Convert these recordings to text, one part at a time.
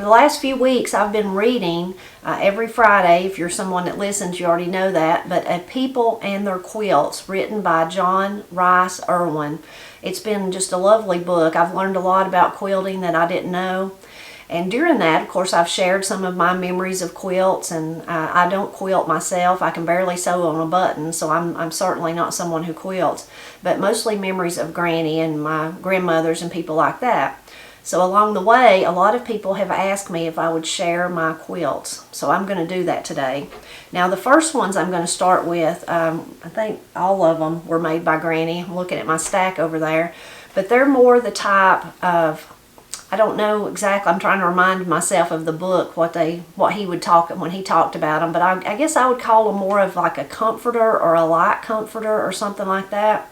For the last few weeks, I've been reading every Friday. If you're someone that listens, you already know that. But A People and Their Quilts, written by John Rice Irwin. It's been just a lovely book. I've learned a lot about quilting that I didn't know. And during that, of course, I've shared some of my memories of quilts. And I don't quilt myself. I can barely sew on a button, so I'm certainly not someone who quilts. But mostly memories of Granny and my grandmothers and people like that. So along the way, a lot of people have asked me if I would share my quilts. So I'm going to do that today. Now the first ones I'm going to start with, I think all of them were made by Granny. I'm looking at my stack over there. But they're more the type of, I don't know exactly, I'm trying to remind myself of the book, what he would talk when he talked about them. But I guess I would call them more of like a comforter or a light comforter or something like that.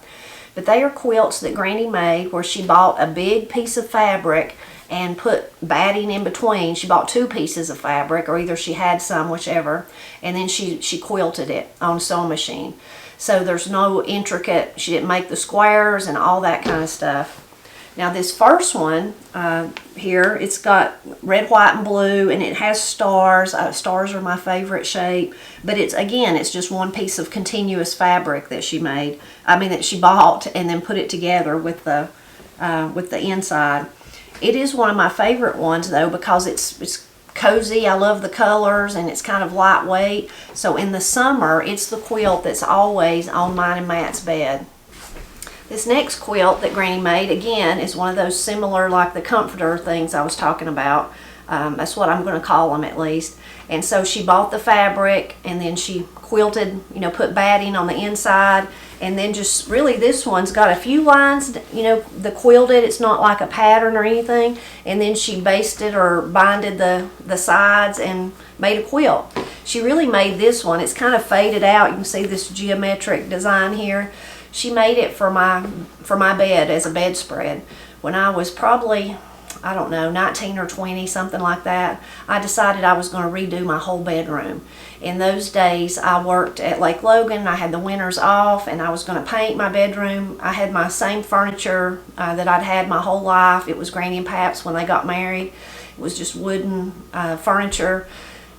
But they are quilts that Granny made where she bought a big piece of fabric and put batting in between. She bought 2 pieces of fabric, or either she had some, whichever, and then she quilted it on a sewing machine. So there's no intricate, she didn't make the squares and all that kind of stuff. Now this first one here, it's got red, white, and blue, and it has stars. Stars are my favorite shape. But it's just one piece of continuous fabric that she made. That she bought and then put it together with the inside. It is one of my favorite ones though because it's cozy. I love the colors and it's kind of lightweight. So in the summer, it's the quilt that's always on mine and Matt's bed. This next quilt that Granny made, again, is one of those similar, like the comforter things I was talking about. That's what I'm going to call them at least. And so she bought the fabric and then she quilted, put batting on the inside. And then just really this one's got a few lines, the quilted. It's not like a pattern or anything. And then she basted or binded the sides and made a quilt. She really made this one. It's kind of faded out. You can see this geometric design here. She made it for my bed as a bedspread. When I was probably, I don't know, 19 or 20, something like that, I decided I was going to redo my whole bedroom. In those days, I worked at Lake Logan. I had the winters off, and I was going to paint my bedroom. I had my same furniture that I'd had my whole life. It was Granny and Pap's when they got married. It was just wooden furniture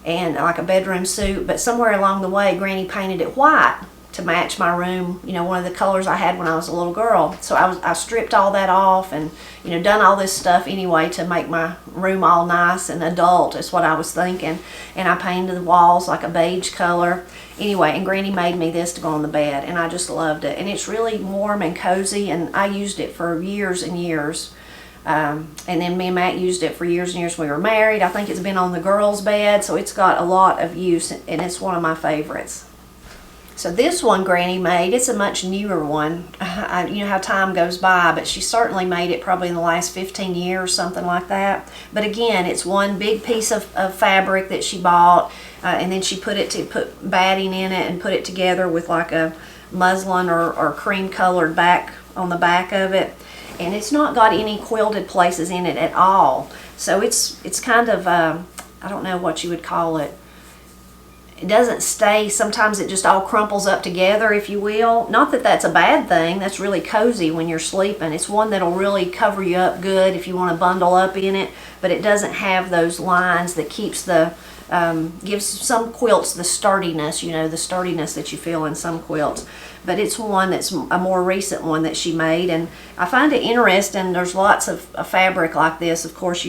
and like a bedroom suite. But somewhere along the way, Granny painted it white to match my room, one of the colors I had when I was a little girl. So I stripped all that off and, done all this stuff anyway to make my room all nice and adult is what I was thinking. And I painted the walls like a beige color. Anyway, and Granny made me this to go on the bed, and I just loved it. And it's really warm and cozy, and I used it for years and years. And then me and Matt used it for years and years when we were married. I think it's been on the girls' bed, so it's got a lot of use, and it's one of my favorites. So this one Granny made, it's a much newer one. You know how time goes by, but she certainly made it probably in the last 15 years, something like that. But again, it's one big piece of fabric that she bought, and then she put batting in it and put it together with like a muslin or cream colored back on the back of it. And it's not got any quilted places in it at all. So it's kind of, I don't know what you would call it. It doesn't stay, sometimes it just all crumples up together, if you will. Not that that's a bad thing, that's really cozy when you're sleeping. It's one that'll really cover you up good if you want to bundle up in it, but it doesn't have those lines that keeps gives some quilts the sturdiness, the sturdiness that you feel in some quilts. But it's one that's a more recent one that she made, and I find it interesting. There's lots of fabric like this, of course,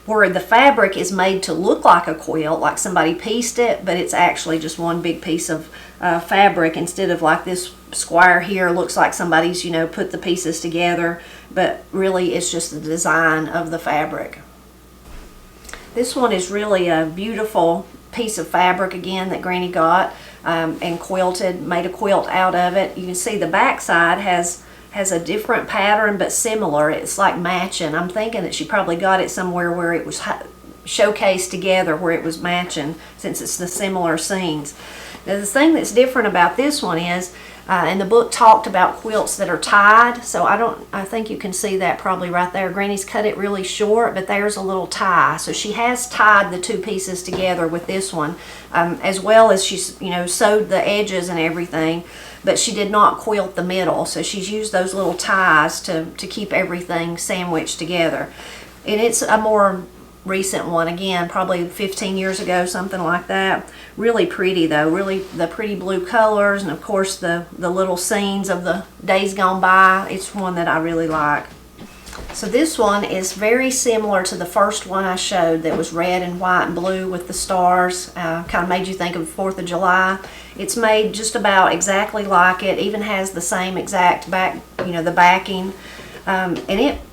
where the fabric is made to look like a quilt, like somebody pieced it, but it's actually just one big piece of fabric instead of like this square here looks like somebody's, put the pieces together, but really it's just the design of the fabric. This one is really a beautiful piece of fabric again that Granny got and quilted, made a quilt out of it. You can see the back side has a different pattern but similar. It's like matching. I'm thinking that she probably got it somewhere where it was showcased together, where it was matching, since it's the similar seams. Now the thing that's different about this one is, and the book talked about quilts that are tied, so I think you can see that probably right there. Granny's cut it really short, but there's a little tie. So she has tied the 2 pieces together with this one, as well as she's, sewed the edges and everything, but she did not quilt the middle. So she's used those little ties to keep everything sandwiched together. And it's a more recent one, again, probably 15 years ago, something like that. Really pretty though, really the pretty blue colors, and of course the little scenes of the days gone by. It's one that I really like. So this one is very similar to the first one I showed that was red and white and blue with the stars. Kind of made you think of 4th of July. It's made just about exactly like it, even has the same exact back, you know, the backing. And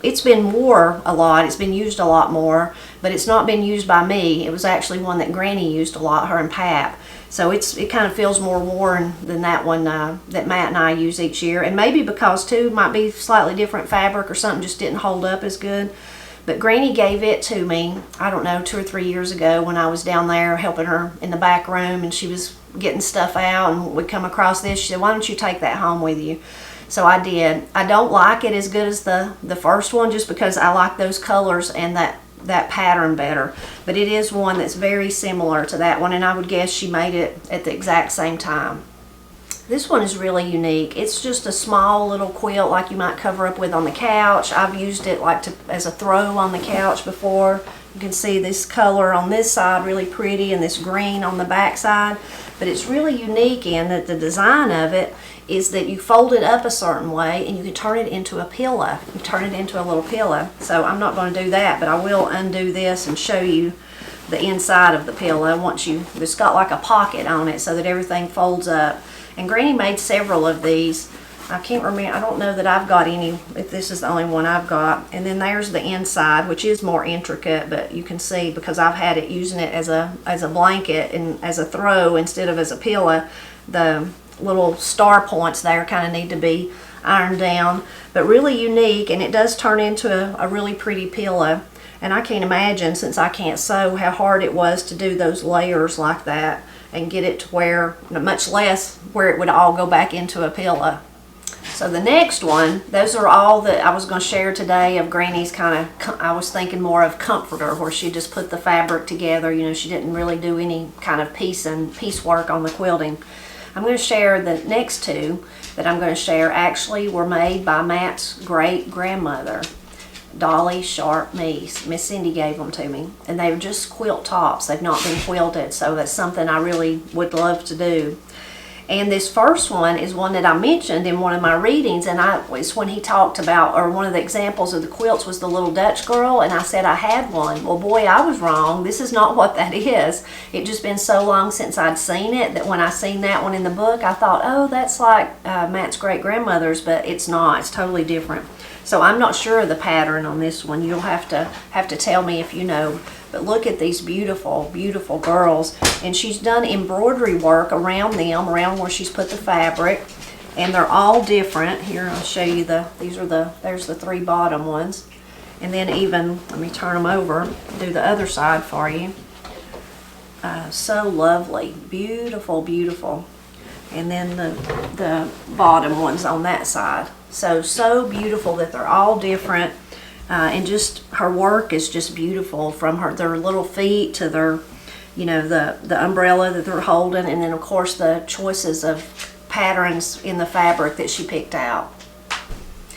it's been wore a lot, it's been used a lot more, but it's not been used by me. It was actually one that Granny used a lot, her and Pap. So it kind of feels more worn than that one that Matt and I use each year. And maybe because too, might be slightly different fabric or something, just didn't hold up as good. But Granny gave it to me, I don't know, 2 or 3 years ago when I was down there helping her in the back room, and she was getting stuff out, and we come across this. She said, why don't you take that home with you? So I did. I don't like it as good as the first one, just because I like those colors and that pattern better. But it is one that's very similar to that one, and I would guess she made it at the exact same time. This one is really unique. It's just a small little quilt like you might cover up with on the couch. I've used it like as a throw on the couch before. You can see this color on this side really pretty, and this green on the back side. But it's really unique in that the design of it is that you fold it up a certain way and you can turn it into a pillow. You turn it into a little pillow. So I'm not going to do that, but I will undo this and show you the inside of the pillow once it's got like a pocket on it so that everything folds up. And Granny made several of these. I can't remember, I don't know that I've got any, if this is the only one I've got. And then there's the inside, which is more intricate, but you can see because I've had it using it as a blanket and as a throw instead of as a pillow, the little star points there kind of need to be ironed down. But really unique, and it does turn into a really pretty pillow. And I can't imagine, since I can't sew, how hard it was to do those layers like that and get it to where, much less where it would all go back into a pillow. So the next one, those are all that I was going to share today of Granny's kind of, I was thinking more of comforter, where she just put the fabric together. You know, she didn't really do any kind of piecework on the quilting. I'm going to share the next two that I'm going to share actually were made by Matt's great-grandmother, Dolly Sharp Meese. Miss Cindy gave them to me. And they were just quilt tops. They've not been quilted, so that's something I really would love to do. And this first one is one that I mentioned in one of my readings, and it's when he talked about, or one of the examples of the quilts was the little Dutch girl, and I said I had one. Well, boy, I was wrong. This is not what that is. It just been so long since I'd seen it that when I seen that one in the book, I thought, oh, that's like Matt's great-grandmother's, but it's not. It's totally different. So I'm not sure of the pattern on this one. You'll have to tell me if you know. But look at these beautiful, beautiful girls. And she's done embroidery work around them, around where she's put the fabric. And they're all different. Here, I'll show you there's the 3 bottom ones. And then even, let me turn them over, do the other side for you. So lovely, beautiful, beautiful. And then the bottom ones on that side. So beautiful that they're all different. And just her work is just beautiful, from their little feet to their, you know, the umbrella that they're holding, and then of course the choices of patterns in the fabric that she picked out.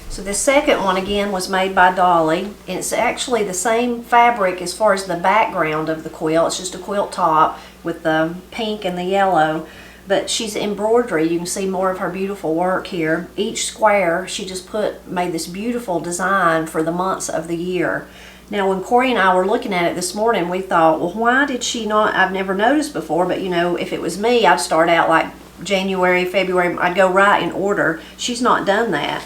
So the second one again was made by Dolly, and it's actually the same fabric as far as the background of the quilt. It's just a quilt top with the pink and the yellow. But she's embroidery. You can see more of her beautiful work here. Each square, she just made this beautiful design for the months of the year. Now, when Corey and I were looking at it this morning, we thought, well, why did she not? I've never noticed before, but you know, if it was me, I'd start out like January, February, I'd go right in order. She's not done that.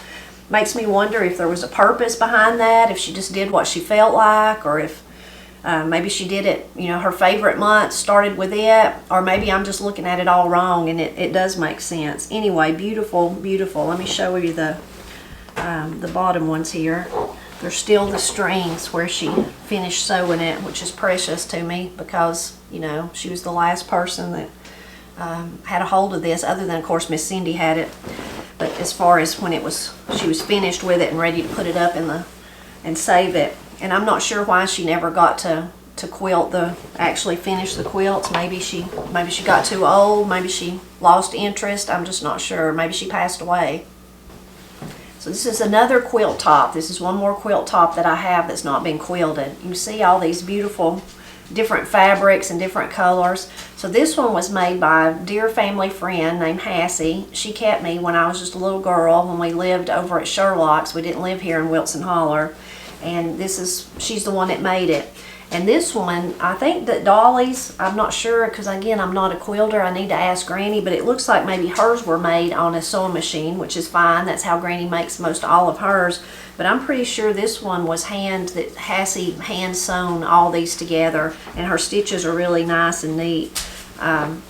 Makes me wonder if there was a purpose behind that, if she just did what she felt like, or if maybe she did it, you know, her favorite month started with it, or maybe I'm just looking at it all wrong, and it does make sense. Anyway, beautiful, beautiful. Let me show you the bottom ones here. There's still the strings where she finished sewing it, which is precious to me because, you know, she was the last person that had a hold of this, other than, of course, Miss Cindy had it. But as far as when she was finished with it and ready to put it up and save it. And I'm not sure why she never got to quilt actually finish the quilts. Maybe she got too old. Maybe she lost interest. I'm just not sure. Maybe she passed away. So this is another quilt top. This is one more quilt top that I have that's not been quilted. You see all these beautiful different fabrics and different colors. So this one was made by a dear family friend named Hassie. She kept me when I was just a little girl when we lived over at Sherlock's. We didn't live here in Wilson Holler. And she's the one that made it. And this one, I think that Dolly's, I'm not sure because again, I'm not a quilter. I need to ask Granny, but it looks like maybe hers were made on a sewing machine, which is fine. That's how Granny makes most all of hers. But I'm pretty sure this one was that Hassie hand sewn all these together, and her stitches are really nice and neat.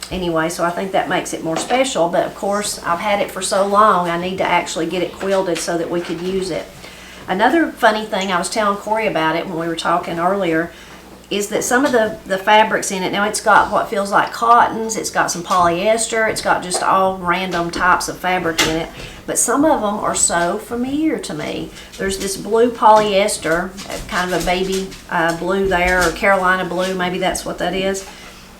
Anyway, so I think that makes it more special, but of course, I've had it for so long, I need to actually get it quilted so that we could use it. Another funny thing, I was telling Corey about it when we were talking earlier, is that some of the fabrics in it, now it's got what feels like cottons, it's got some polyester, it's got just all random types of fabric in it, but some of them are so familiar to me. There's this blue polyester, kind of a baby blue there, or Carolina blue, maybe that's what that is.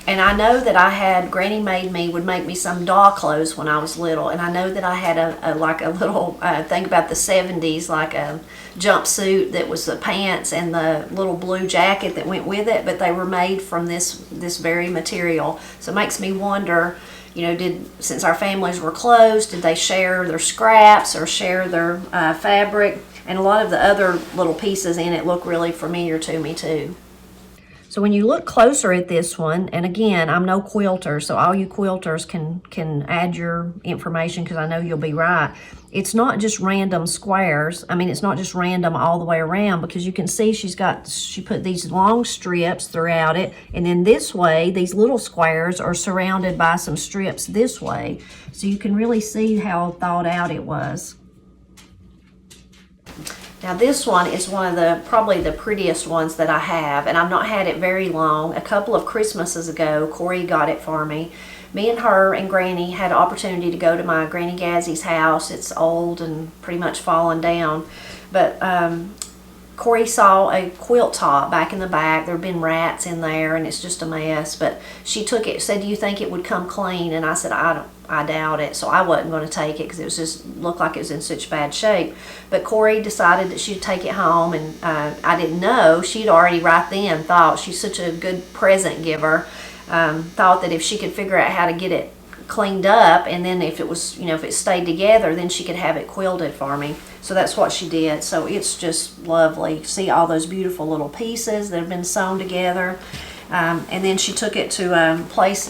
And I know that Granny would make me some doll clothes when I was little. And I know that I had a little thing about the 70s, like a jumpsuit that was the pants and the little blue jacket that went with it. But they were made from this very material. So it makes me wonder, since our families were close, did they share their scraps or share their fabric? And a lot of the other little pieces in it look really familiar to me too. So when you look closer at this one, and again, I'm no quilter, so all you quilters can add your information because I know you'll be right. It's not just random squares. I mean, it's not just random all the way around, because you can see she put these long strips throughout it, and then this way, these little squares are surrounded by some strips this way. So you can really see how thought out it was. Now this one is one of probably the prettiest ones that I have, and I've not had it very long. A couple of Christmases ago, Corey got it for me. Me and her and Granny had an opportunity to go to my Granny Gazzie's house. It's old and pretty much fallen down, but Corey saw a quilt top back in the back. There have been rats in there and it's just a mess, but she took it, said, "Do you think it would come clean?" And I said, I doubt it. So I wasn't going to take it because it was just looked like it was in such bad shape. But Corey decided that she'd take it home, and I didn't know. She'd already right then thought, she's such a good present giver, thought that if she could figure out how to get it cleaned up, and then if it stayed together, then she could have it quilted for me. So that's what she did. So it's just lovely. See all those beautiful little pieces that have been sewn together. And then she took it to a place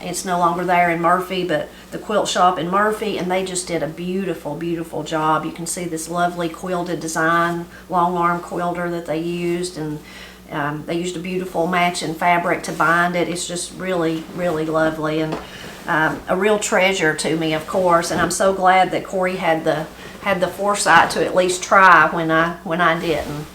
it's no longer there in Murphy, but the quilt shop in Murphy, and they just did a beautiful, beautiful job. You can see this lovely quilted design, long arm quilter that they used, and they used a beautiful matching fabric to bind it. It's just really, really lovely, and a real treasure to me, of course. And I'm so glad that Corey had the foresight to at least try when I didn't.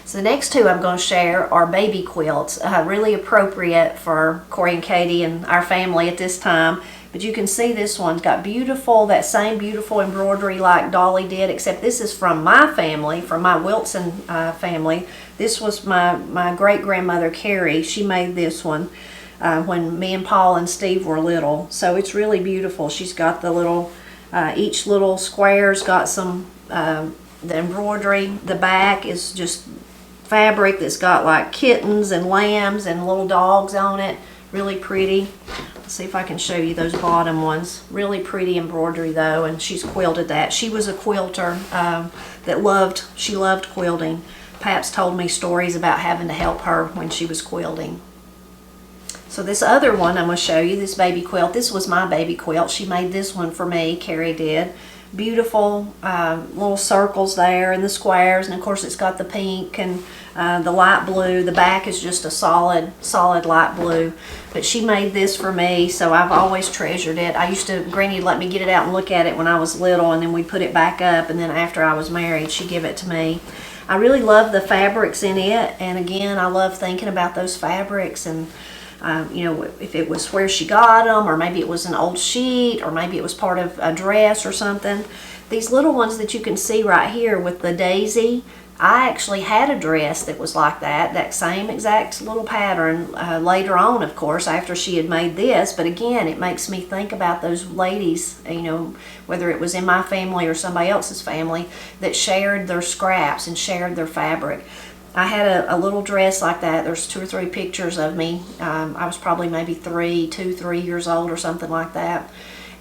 So the next two I'm going to share are baby quilts, really appropriate for Corey and Katie and our family at this time. But you can see this one's got that same beautiful embroidery like Dolly did, except this is from my family, from my Wilson family. This was my great-grandmother Carrie. She made this one when me and Paul and Steve were little. So it's really beautiful. She's got the little, each little square's got some, the embroidery. The back is just fabric that's got like kittens and lambs and little dogs on it. Really pretty. Let's see if I can show you those bottom ones. Really pretty embroidery though, and she's quilted that. She was a quilter she loved quilting. Paps told me stories about having to help her when she was quilting. So this other one I'm going to show you, this baby quilt, this was my baby quilt. She made this one for me, Carrie did. Beautiful little circles there and the squares, and of course it's got the pink and the light blue. The back is just a solid light blue, but she made this for me, so I've always treasured it. Granny would let me get it out and look at it when I was little, and then we'd put it back up, and then after I was married she'd give it to me. I really love the fabrics in it, and again I love thinking about those fabrics, and if it was where she got them, or maybe it was an old sheet, or maybe it was part of a dress or something. These little ones that you can see right here with the daisy, I actually had a dress that was like that same exact little pattern later on, of course, after she had made this. But again, it makes me think about those ladies, you know, whether it was in my family or somebody else's family, that shared their scraps and shared their fabric. I had a little dress like that. There's 2 or 3 pictures of me. I was probably maybe 3 years old or something like that.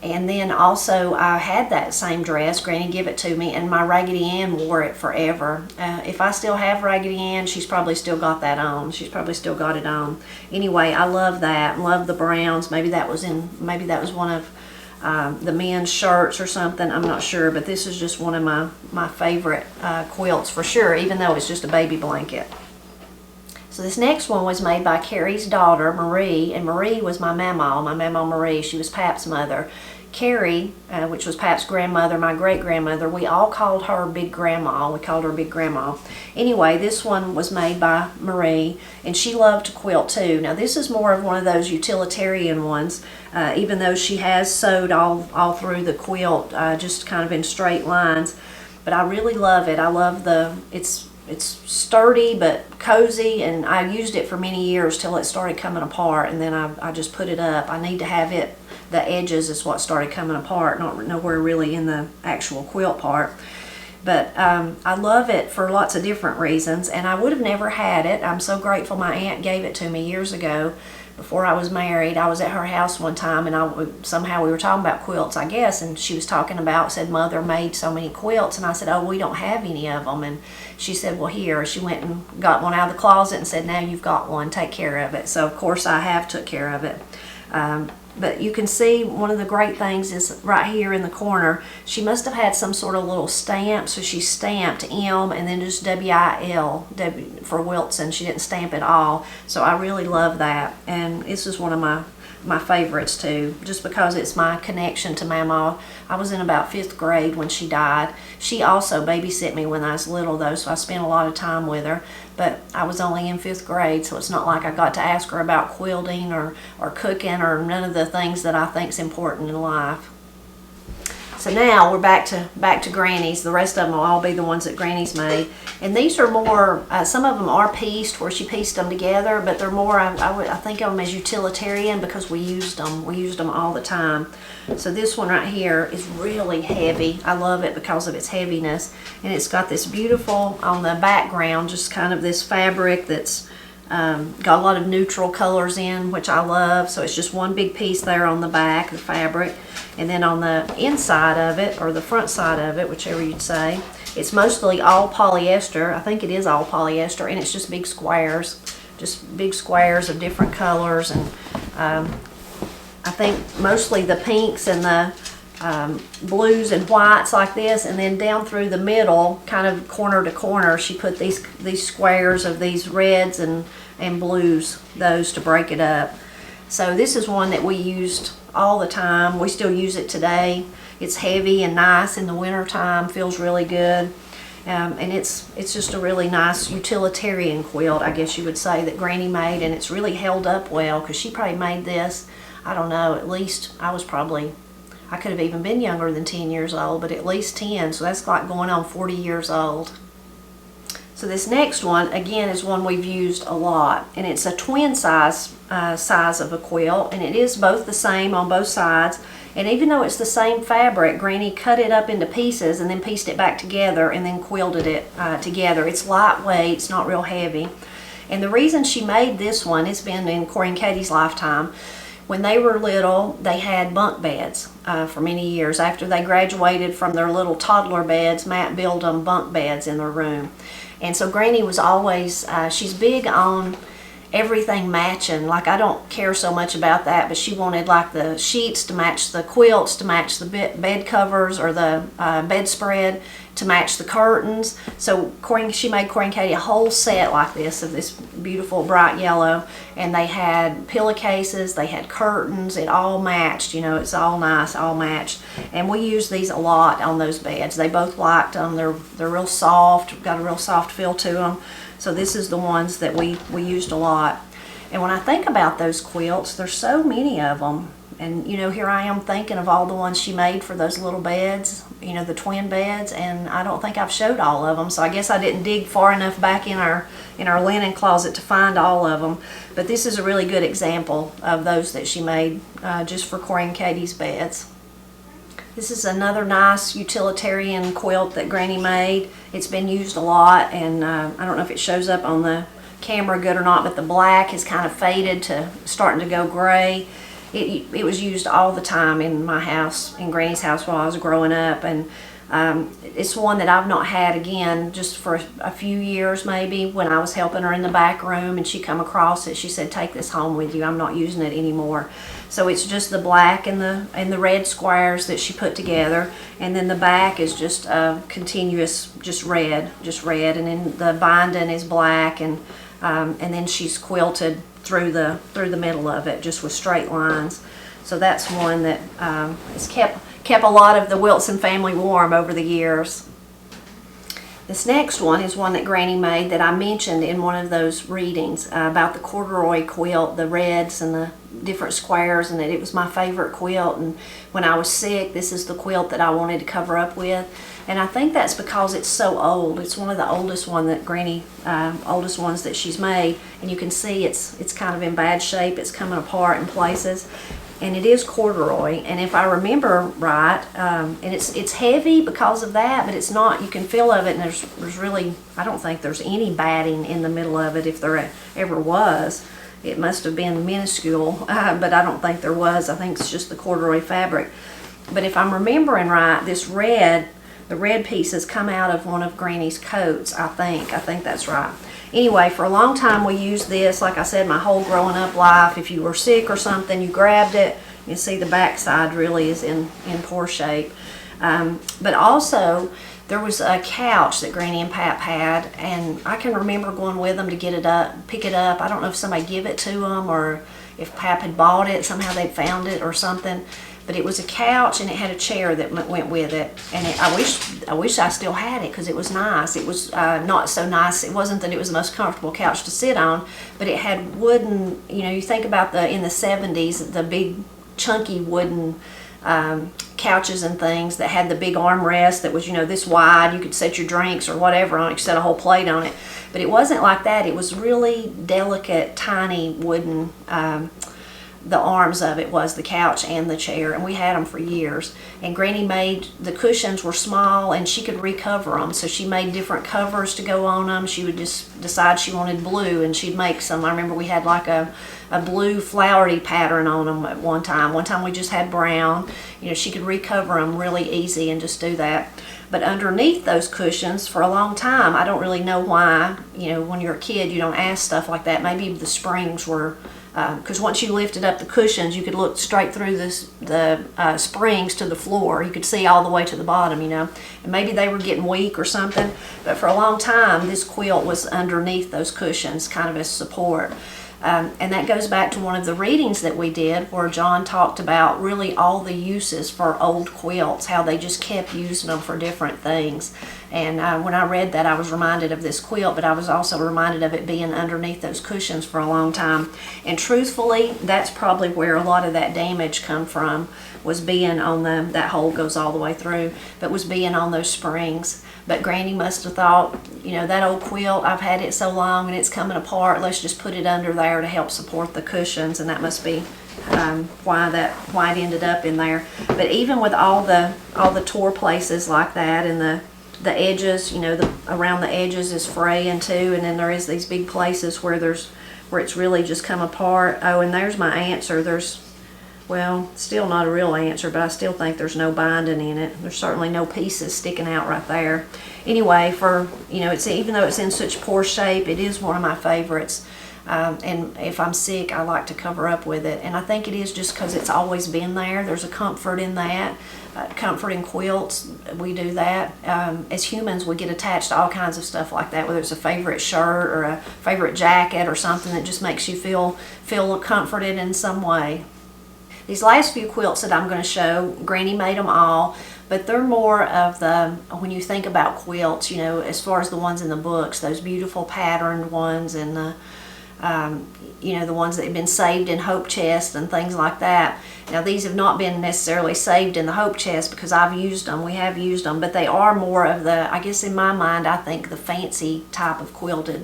And then also I had that same dress. Granny gave it to me, and my Raggedy Ann wore it forever. If I still have Raggedy Ann, she's probably still got that on. She's probably still got it on. Anyway, I love that. Love the browns. Maybe that was one of the men's shirts or something. I'm not sure, but this is just one of my favorite quilts for sure, even though it's just a baby blanket. So this next one was made by Carrie's daughter, Marie, and Marie was my Mama Marie. She was Pap's mother. Carrie, which was Pap's grandmother, my great-grandmother, we all called her Big Grandma. We called her Big Grandma. Anyway, this one was made by Marie, and she loved to quilt too. Now this is more of one of those utilitarian ones, even though she has sewed all through the quilt, just kind of in straight lines. But I really love it. I love it's sturdy but cozy, and I used it for many years till it started coming apart, and then I just put it up. I need to have it, the edges is what started coming apart, not nowhere really in the actual quilt part. But I love it for lots of different reasons, and I would have never had it. I'm so grateful my aunt gave it to me years ago before I was married. I was at her house one time, and somehow we were talking about quilts, I guess, and she was talking about, said Mother made so many quilts, and I said, oh, we don't have any of them. And she said, well, here. She went and got one out of the closet and said, now you've got one, take care of it. So of course I have took care of it. But you can see one of the great things is right here in the corner, she must have had some sort of little stamp, so she stamped M and then just W-I-L for Wilson. She didn't stamp it all, so I really love that. And this is one of my favorites too, just because it's my connection to Mama. I was in about 5th grade when she died. She also babysat me when I was little though, so I spent a lot of time with her. But I was only in 5th grade, so it's not like I got to ask her about quilting or cooking or none of the things that I think is important in life. So now we're back to Granny's. The rest of them will all be the ones that Granny's made. And these are more, some of them are pieced, where she pieced them together, but they're more, I think of them as utilitarian because we used them. We used them all the time. So this one right here is really heavy. I love it because of its heaviness. And it's got this beautiful, on the background, just kind of this fabric that's got a lot of neutral colors in, which I love. So it's just one big piece there on the back, the fabric. And then on the inside of it, or the front side of it, whichever you'd say, it's mostly all polyester. I think it is all polyester, and it's just big squares of different colors. And I think mostly the pinks and the blues and whites like this, and then down through the middle, kind of corner to corner, she put these squares of these reds and blues, those to break it up. So this is one that we used all the time. We still use it today. It's heavy and nice in the winter time, feels really good. And it's just a really nice utilitarian quilt, I guess you would say, that Granny made, and it's really held up well because she probably made this, I don't know, at least I could have even been younger than 10 years old, but at least 10, so that's like going on 40 years old. So this next one, again, is one we've used a lot, and it's a twin size of a quilt, and it is both the same on both sides. And even though it's the same fabric, Granny cut it up into pieces and then pieced it back together and then quilted it together. It's lightweight, it's not real heavy. And the reason she made this one, it's been in Corey and Katie's lifetime. When they were little, they had bunk beds for many years. After they graduated from their little toddler beds, Matt built them bunk beds in their room. And so Granny was always, she's big on everything matching. Like, I don't care so much about that, but she wanted like the sheets to match the quilts, to match the bed covers or the bedspread, to match the curtains. So she made Corey and Katie a whole set like this, of this beautiful bright yellow, and they had pillowcases, they had curtains, it all matched, you know, it's all nice, all matched. And we use these a lot on those beds. They both liked them. They're real soft, got a real soft feel to them. So this is the ones that we used a lot. And when I think about those quilts, there's so many of them. And you know, here I am thinking of all the ones she made for those little beds. you know, the twin beds, and I don't think I've showed all of them, so I guess I didn't dig far enough back in our linen closet to find all of them. But this is a really good example of those that she made just for Corey and Katie's beds. This is another nice utilitarian quilt that Granny made. It's been used a lot, and I don't know if it shows up on the camera good or not, but the black is kind of faded to starting to go gray. It was used all the time in my house, in Granny's house while I was growing up, and it's one that I've not had again just for a few years maybe. When I was helping her in the back room and she come across it, she said, "Take this home with you, I'm not using it anymore." So it's just the black and the red squares that she put together, and then the back is just continuous, just red, and then the binding is black, and then she's quilted through the middle of it just with straight lines. So that's one that has kept a lot of the Wilson family warm over the years. This next one is one that Granny made that I mentioned in one of those readings about the corduroy quilt, the reds and the different squares, and that it was my favorite quilt, and when I was sick this is the quilt that I wanted to cover up with. And I think that's because it's so old. It's one of the oldest one that Granny, oldest ones that she's made, and you can see it's kind of in bad shape. It's coming apart in places, and it is corduroy. And if I remember right, and it's heavy because of that, but it's not. You can feel of it, and there's really, I don't think there's any batting in the middle of it. If there ever was, it must have been minuscule, but I don't think there was. I think it's just the corduroy fabric. But if I'm remembering right, this red. The red pieces come out of one of Granny's coats, I think that's right. Anyway, for a long time we used this, like I said, my whole growing up life. If you were sick or something, you grabbed it. You see the back side really is in poor shape. But also, there was a couch that Granny and Pap had, and I can remember going with them to get it up, pick it up. I don't know if somebody gave it to them or if Pap had bought it, somehow they'd found it or something. But it was a couch, and it had a chair that went with it. And I wish I still had it because it was nice. It was not so nice. It wasn't that it was the most comfortable couch to sit on, but it had wooden, you know, you think about in the 70s, the big chunky wooden couches and things that had the big armrest that was, you know, this wide. You could set your drinks or whatever on it. You could set a whole plate on it. But it wasn't like that. It was really delicate, tiny wooden the arms of it was the couch and the chair, and we had them for years. And Granny made, the cushions were small and she could recover them, so she made different covers to go on them. She would just decide she wanted blue and she'd make some. I remember we had like a blue flowery pattern on them at one time. One time we just had brown. You know, she could recover them really easy and just do that. But underneath those cushions for a long time, I don't really know why, you know, when you're a kid you don't ask stuff like that. Maybe the springs were, because once you lifted up the cushions you could look straight through the springs to the floor. You could see all the way to the bottom, you know. And maybe they were getting weak or something, but for a long time this quilt was underneath those cushions, kind of as support. And that goes back to one of the readings that we did where John talked about really all the uses for old quilts, how they just kept using them for different things. And when I read that, I was reminded of this quilt, but I was also reminded of it being underneath those cushions for a long time. And truthfully, that's probably where a lot of that damage come from, was being on that hole goes all the way through, but was being on those springs. But Granny must have thought, you know, that old quilt, I've had it so long and it's coming apart, let's just put it under there to help support the cushions, and that must be why it ended up in there. But even with all the tore places like that, and the edges, you know, around the edges is fraying too, and then there is these big places where it's really just come apart. Oh, and there's my answer. There's, well, still not a real answer, but I still think there's no binding in it. There's certainly no pieces sticking out right there. Anyway, you know, even though it's in such poor shape, it is one of my favorites. And if I'm sick, I like to cover up with it. And I think it is just because it's always been there. There's a comfort in that. Comfort in quilts, we do that. As humans, we get attached to all kinds of stuff like that, whether it's a favorite shirt or a favorite jacket or something that just makes you feel comforted in some way. These last few quilts that I'm going to show, Granny made them all, but they're more of when you think about quilts, you know, as far as the ones in the books, those beautiful patterned ones and You know, the ones that have been saved in hope chest and things like that. Now these have not been necessarily saved in the hope chest because I've used them, we have used them, but they are more of the, I guess in my mind, I think the fancy type of quilted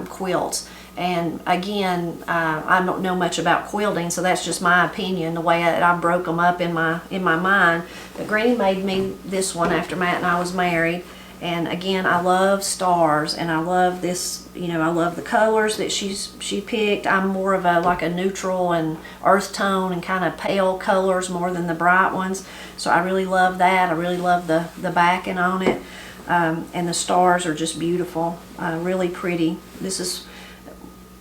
quilts. And again, I don't know much about quilting, so that's just my opinion, the way that I broke them up in my mind. But Granny made me this one after Matt and I was married. And again, I love stars, and I love this, you know, I love the colors that she picked. I'm more of a like a neutral and earth tone and kind of pale colors more than the bright ones. So I really love that. I really love the backing on it. And the stars are just beautiful, really pretty. This is,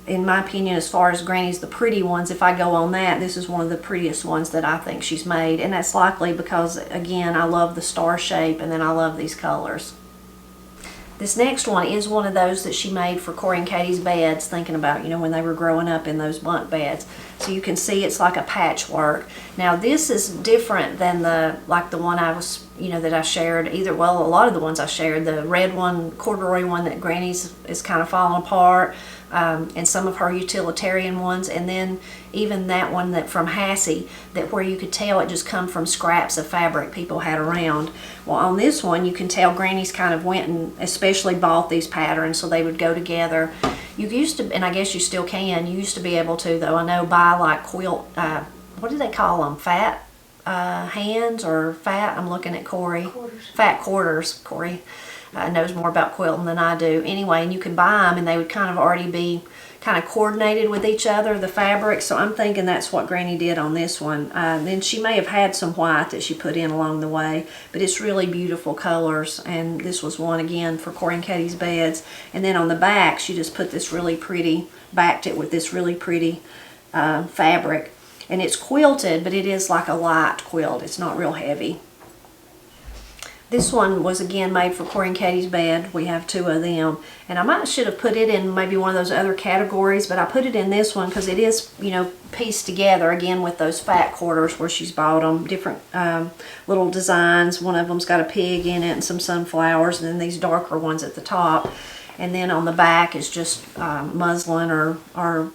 in my opinion, as far as Granny's the pretty ones, if I go on that, this is one of the prettiest ones that I think she's made. And that's likely because, again, I love the star shape, and then I love these colors. This next one is one of those that she made for Corey and Katie's beds, thinking about, you know, when they were growing up in those bunk beds. So you can see it's like a patchwork. Now this is different than the one I was, you know, that I shared, well, a lot of the ones I shared, the red one, corduroy one that Granny's is kind of falling apart, and some of her utilitarian ones, and then even that one that from Hassie, that where you could tell it just come from scraps of fabric people had around. Well, on this one you can tell Granny's kind of went and especially bought these patterns so they would go together. You used to, and I guess you still can, you used to be able to, though, I know, buy like quilt, what do they call them, fat hands or fat, I'm looking at Corey, fat quarters. Corey knows more about quilting than I do. Anyway, and you could buy them and they would kind of already be kind of coordinated with each other, the fabric. So I'm thinking that's what Granny did on this one. Then she may have had some white that she put in along the way, but it's really beautiful colors. And this was one again for Corey and Katie's beds. And then on the back, she just put this really pretty, backed it with this really pretty fabric. And it's quilted, but it is like a light quilt. It's not real heavy. This one was again made for Corey and Katie's bed. We have two of them. And I should have put it in maybe one of those other categories, but I put it in this one because it is, you know, pieced together again with those fat quarters where she's bought them. Different little designs. One of them's got a pig in it and some sunflowers, and then these darker ones at the top. And then on the back is just muslin or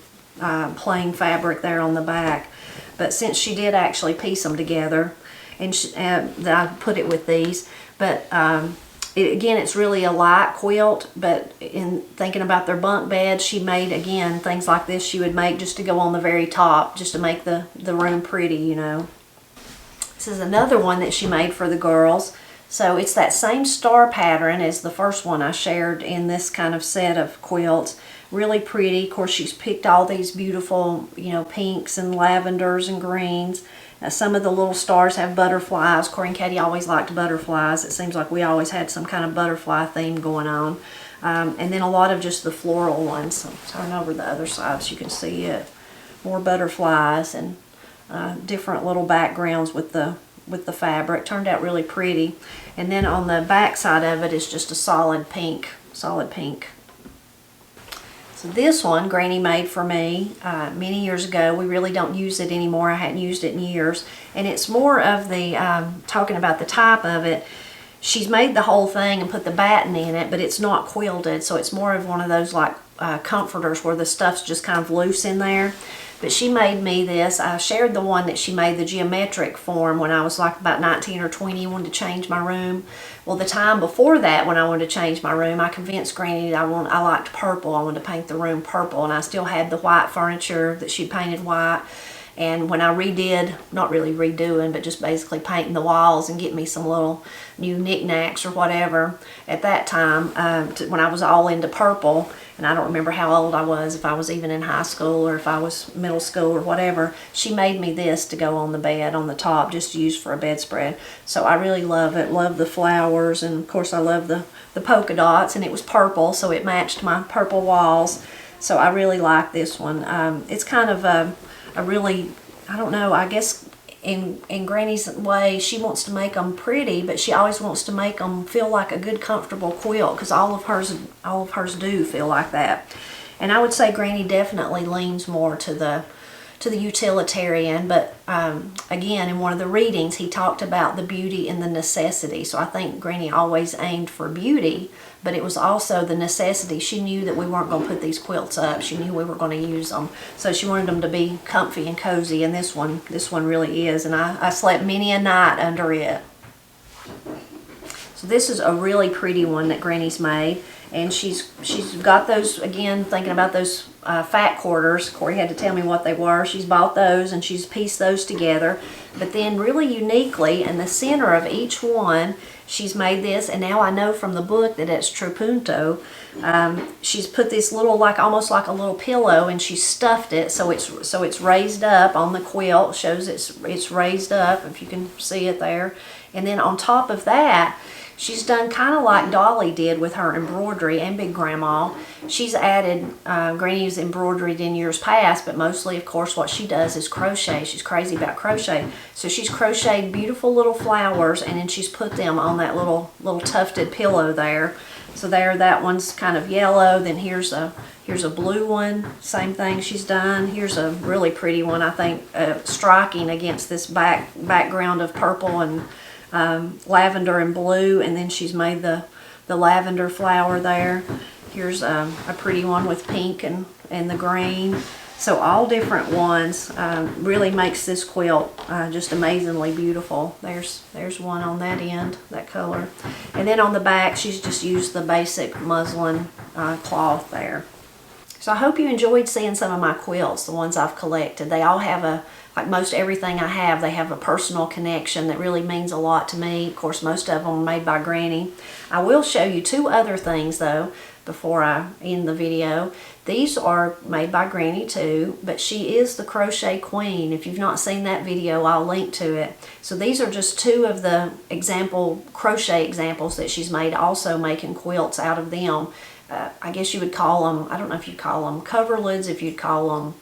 plain fabric there on the back. But since she did actually piece them together, and I put it with these. But again, it's really a light quilt, but in thinking about their bunk beds, she made, again, things like this she would make just to go on the very top, just to make the room pretty, you know. This is another one that she made for the girls. So it's that same star pattern as the first one I shared in this kind of set of quilts. Really pretty. Of course, she's picked all these beautiful, you know, pinks and lavenders and greens. Some of the little stars have butterflies. Corey and Katie always liked butterflies. It seems like we always had some kind of butterfly theme going on. And then a lot of just the floral ones. So turn over the other side so you can see it. More butterflies and different little backgrounds with the fabric. Turned out really pretty. And then on the back side of it is just a solid pink. So this one Granny made for me many years ago. We really don't use it anymore. I hadn't used it in years. And it's more of the, talking about the type of it, she's made the whole thing and put the batten in it, but it's not quilted. So it's more of one of those like comforters where the stuff's just kind of loose in there. But she made me this. I shared the one that she made, the geometric form, when I was like about 19 or 20, wanted to change my room. Well, the time before that, when I wanted to change my room, I convinced Granny that I liked purple. I wanted to paint the room purple, and I still had the white furniture that she painted white. And when I redid, not really redoing, but just basically painting the walls and getting me some little new knickknacks or whatever, at that time, when I was all into purple, and I don't remember how old I was, if I was even in high school or if I was middle school or whatever, she made me this to go on the bed on the top, just to use for a bedspread. So I really love it. Love the flowers, and of course I love the polka dots, and it was purple, so it matched my purple walls. So I really like this one. It's kind of a really, I don't know, I guess in Granny's way, she wants to make them pretty, but she always wants to make them feel like a good, comfortable quilt, because all of hers do feel like that. And I would say Granny definitely leans more to the, to the Utilitarian, but again, in one of the readings, he talked about the beauty and the necessity. So I think Granny always aimed for beauty, but it was also the necessity. She knew that we weren't going to put these quilts up. She knew we were going to use them. So she wanted them to be comfy and cozy, and this one really is. And I slept many a night under it. So this is a really pretty one that Granny's made. And she's got those, again, thinking about those fat quarters. Corey had to tell me what they were. She's bought those and she's pieced those together. But then really uniquely, in the center of each one, she's made this, and now I know from the book that it's Trapunto. She's put this little, almost like a little pillow, and she's stuffed it so it's raised up on the quilt. Shows it's raised up, if you can see it there. And then on top of that, she's done kind of like Dolly did with her embroidery and Big Grandma. She's added, Granny's embroidered in years past, but mostly, of course, what she does is crochet. She's crazy about crochet. So she's crocheted beautiful little flowers, and then she's put them on that little tufted pillow there. So there, that one's kind of yellow. Then here's a blue one, same thing she's done. Here's a really pretty one, I think, striking against this background of purple and lavender and blue, and then she's made the lavender flower there. Here's a pretty one with pink and the green. So all different ones really makes this quilt just amazingly beautiful. There's one on that end, that color. And then on the back, she's just used the basic muslin cloth there. So I hope you enjoyed seeing some of my quilts, the ones I've collected. They all have like most everything I have, they have a personal connection that really means a lot to me. Of course, most of them are made by Granny. I will show you two other things, though, before I end the video. These are made by Granny, too, but she is the crochet queen. If you've not seen that video, I'll link to it. So these are just two of the crochet examples that she's made, also making quilts out of them. I guess you would call them, I don't know if you'd call them coverlids, if you'd call them,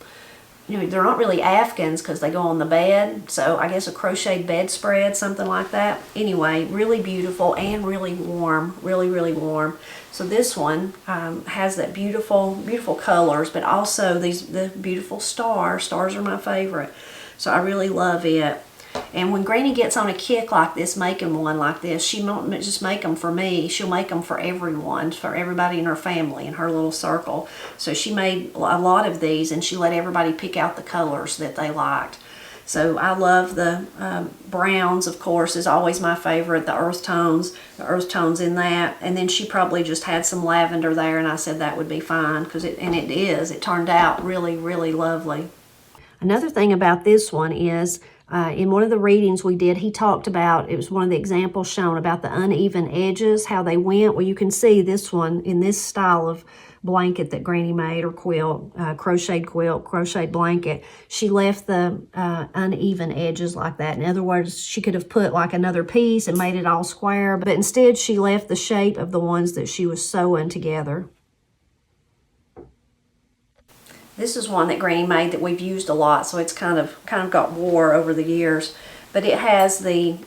they're not really Afghans because they go on the bed, so I guess a crocheted bedspread, something like that. Anyway, really beautiful and really warm, really warm. So this one has that beautiful colors, but also the beautiful stars. Stars are my favorite, so I really love it. And when Granny gets on a kick like this, making one like this, she won't just make them for me. She'll make them for everyone, for everybody in her family, in her little circle. So she made a lot of these, and she let everybody pick out the colors that they liked. So I love the browns, of course, is always my favorite. The earth tones in that. And then she probably just had some lavender there, and I said that would be fine, and it is. It turned out really lovely. Another thing about this one is, in one of the readings we did, he talked about, it was one of the examples shown about the uneven edges, how they went. Well, you can see this one in this style of blanket that Granny made, or quilt, crocheted blanket. She left the uneven edges like that. In other words, she could have put like another piece and made it all square, but instead she left the shape of the ones that she was sewing together. This is one that Granny made that we've used a lot, so it's kind of got wore over the years. But it has the,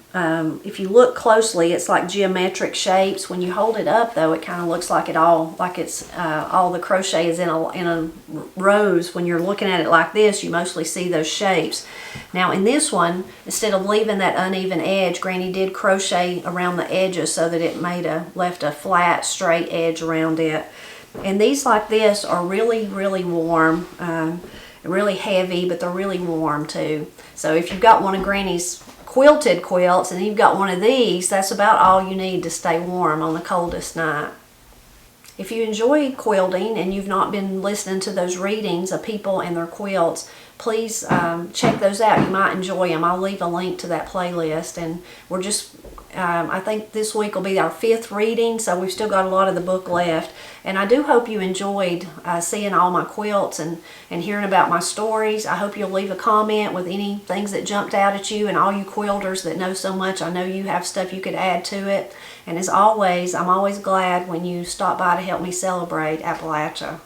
if you look closely, it's like geometric shapes. When you hold it up, though, it kind of looks like all the crochet is in a rows. When you're looking at it like this, you mostly see those shapes. Now in this one, instead of leaving that uneven edge, Granny did crochet around the edges so that it left a flat, straight edge around it. And these like this are really warm, really heavy, but they're really warm too. So if you've got one of Granny's quilted quilts and you've got one of these, that's about all you need to stay warm on the coldest night. If you enjoy quilting and you've not been listening to those readings of people and their quilts, please check those out. You might enjoy them. I'll leave a link to that playlist. And we're just, I think this week will be our 5th reading, so we've still got a lot of the book left. And I do hope you enjoyed seeing all my quilts and hearing about my stories. I hope you'll leave a comment with any things that jumped out at you, and all you quilters that know so much, I know you have stuff you could add to it. And as always, I'm always glad when you stop by to help me celebrate Appalachia.